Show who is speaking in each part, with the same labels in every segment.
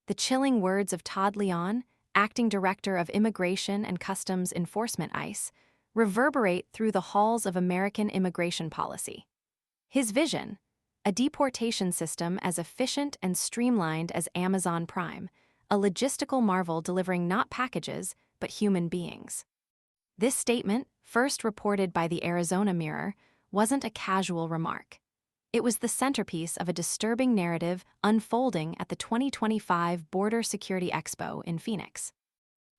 Speaker 1: The chilling words of Todd Leon, acting director of Immigration and Customs Enforcement ICE, reverberate through the halls of American immigration policy. His vision, a deportation system as efficient and streamlined as Amazon Prime, a logistical marvel delivering not packages, but human beings. This statement, first reported by the Arizona Mirror, wasn't a casual remark. It was the centerpiece of a disturbing narrative unfolding at the 2025 Border Security Expo in Phoenix.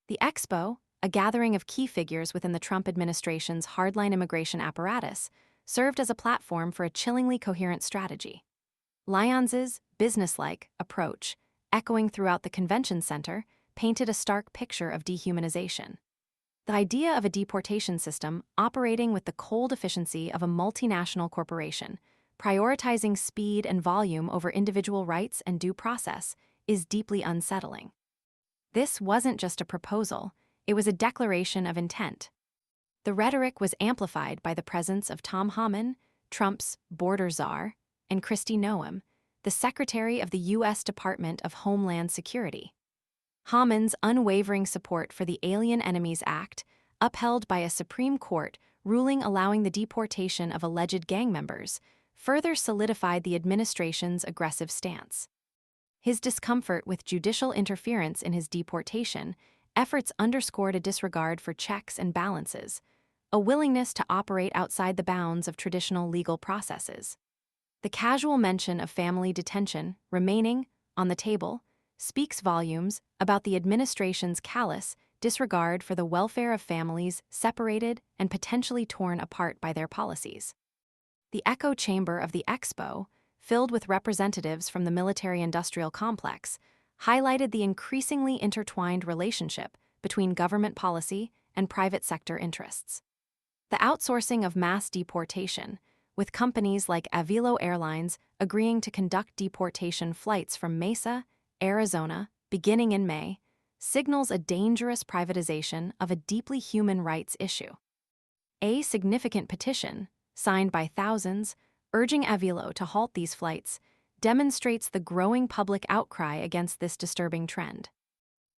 Speaker 1: The Expo, a gathering of key figures within the Trump administration's hardline immigration apparatus, served as a platform for a chillingly coherent strategy. Lyons's businesslike approach, echoing throughout the convention center, painted a stark picture of dehumanization. The idea of a deportation system operating with the cold efficiency of a multinational corporation, prioritizing speed and volume over individual rights and due process, is deeply unsettling. This wasn't just a proposal, it was a declaration of intent. The rhetoric was amplified by the presence of Tom Homan, Trump's border czar, and Kristi Noem, the Secretary of the U.S. Department of Homeland Security. Haman's unwavering support for the Alien Enemies Act, upheld by a Supreme Court ruling allowing the deportation of alleged gang members, further solidified the administration's aggressive stance. His discomfort with judicial interference in his deportation efforts underscored a disregard for checks and balances, a willingness to operate outside the bounds of traditional legal processes. The casual mention of family detention remaining on the table speaks volumes about the administration's callous disregard for the welfare of families separated and potentially torn apart by their policies. The echo chamber of the Expo, filled with representatives from the military-industrial complex, highlighted the increasingly intertwined relationship between government policy and private sector interests. The outsourcing of mass deportation, with companies like Avilo Airlines agreeing to conduct deportation flights from Mesa, Arizona, beginning in May, signals a dangerous privatization of a deeply human rights issue. A significant petition, signed by thousands, urging Avilo to halt these flights, demonstrates the growing public outcry against this disturbing trend.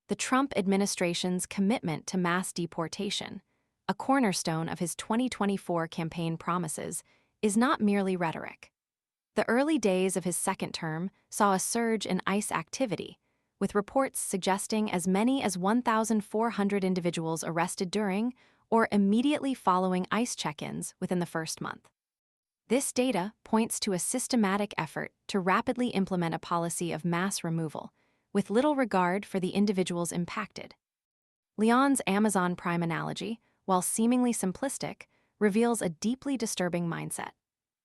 Speaker 1: The Trump administration's commitment to mass deportation, a cornerstone of his 2024 campaign promises, is not merely rhetoric. The early days of his second term saw a surge in ICE activity, with reports suggesting as many as 1,400 individuals arrested during or immediately following ICE check-ins within the first month. This data points to a systematic effort to rapidly implement a policy of mass removal, with little regard for the individuals impacted. Leon's Amazon Prime analogy, while seemingly simplistic, reveals a deeply disturbing mindset.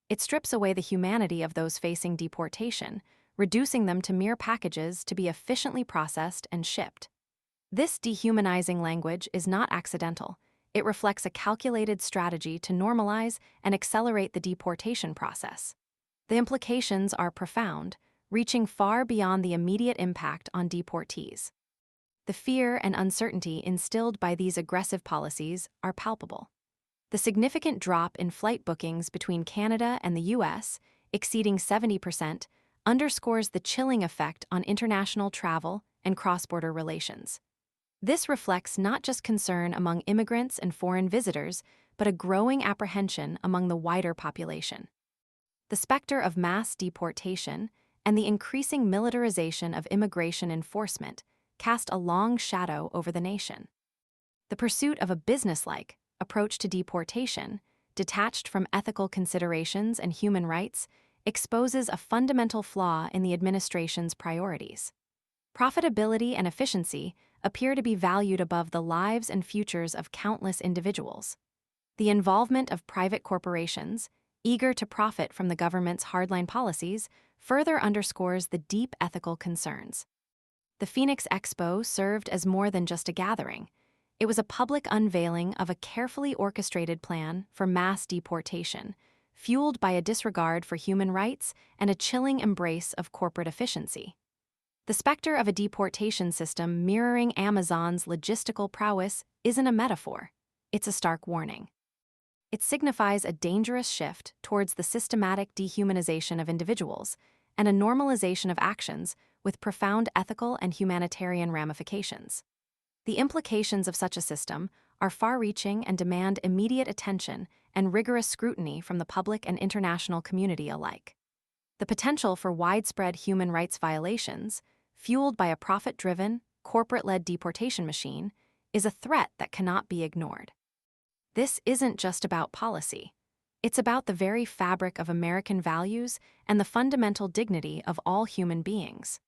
Speaker 1: It strips away the humanity of those facing deportation, reducing them to mere packages to be efficiently processed and shipped. This dehumanizing language is not accidental. It reflects a calculated strategy to normalize and accelerate the deportation process. The implications are profound, reaching far beyond the immediate impact on deportees. The fear and uncertainty instilled by these aggressive policies are palpable. The significant drop in flight bookings between Canada and the U.S., exceeding 70%, underscores the chilling effect on international travel and cross-border relations. This reflects not just concern among immigrants and foreign visitors, but a growing apprehension among the wider population. The specter of mass deportation and the increasing militarization of immigration enforcement cast a long shadow over the nation. The pursuit of a businesslike approach to deportation, detached from ethical considerations and human rights, exposes a fundamental flaw in the administration's priorities. Profitability and efficiency appear to be valued above the lives and futures of countless individuals. The involvement of private corporations, eager to profit from the government's hardline policies, further underscores the deep ethical concerns. The Phoenix Expo served as more than just a gathering. It was a public unveiling of a carefully orchestrated plan for mass deportation, fueled by a disregard for human rights and a chilling embrace of corporate efficiency. The specter of a deportation system mirroring Amazon's logistical prowess isn't a metaphor, it's a stark warning. It signifies a dangerous shift towards the systematic dehumanization of individuals and a normalization of actions with profound ethical and humanitarian ramifications. The implications of such a system are far-reaching and demand immediate attention and rigorous scrutiny from the public and international community alike. The potential for widespread human rights violations, fueled by a profit-driven, corporate-led deportation machine, is a threat that cannot be ignored. This isn't just about policy. It's about the very fabric of American values and the fundamental dignity of all human beings.